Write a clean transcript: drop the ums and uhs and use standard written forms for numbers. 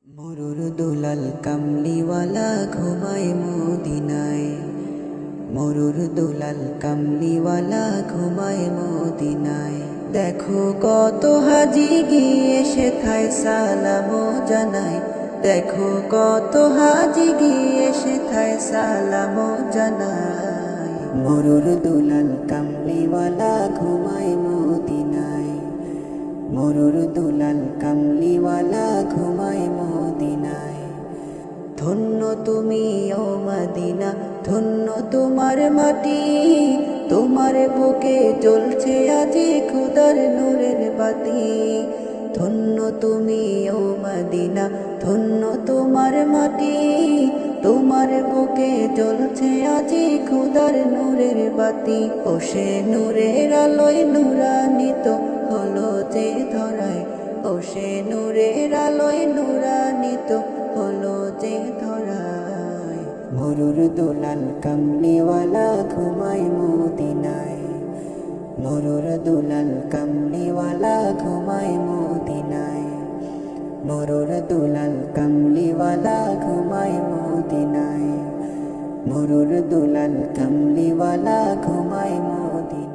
মরুর দুলাল কামলিওয়ালা ঘুমায় মদিনায়। মরুর দুলাল কামলিওয়ালা ঘুমায় মদিনায়। দেখো কত হাজি গিয়ে সেথায় সালাম জানায়। দেখো কত হাজি গিয়ে সেথায় সালাম জানায়। মরুর দুলাল কামলিওয়ালা ঘুমায় মদিনায়। মরুর দুলাল কামলিওয়ালা ঘুমায় মদিনায়। ধন্য তুমি ও মদিনা, ধন্য তোমার মাটি। তোমার বুকে জ্বলছে আজি খোদার নূরের বাতি। ধন্য তুমি ও মদিনা, ধন্য তোমার মাটি। তোমার বুকে জ্বলছে আজি খোদার নূরের বাতি। ও সে নূরের আলোয় নূরান্বিত হলো যে ধরায়। ও সে নূরের আলোয় নূরান্বিত হলো যে ধরায়। মরুর দুলাল কামলিওয়ালা ঘুমায় মদিনায়। মরুর দুলাল কামলিওয়ালা ঘুমায় মদিনায়। মরুর দুলাল কামলিওয়ালা ঘুমায় মদিনায়। মরুর দুলাল কামলিওয়ালা ঘুমায় মদিনায়।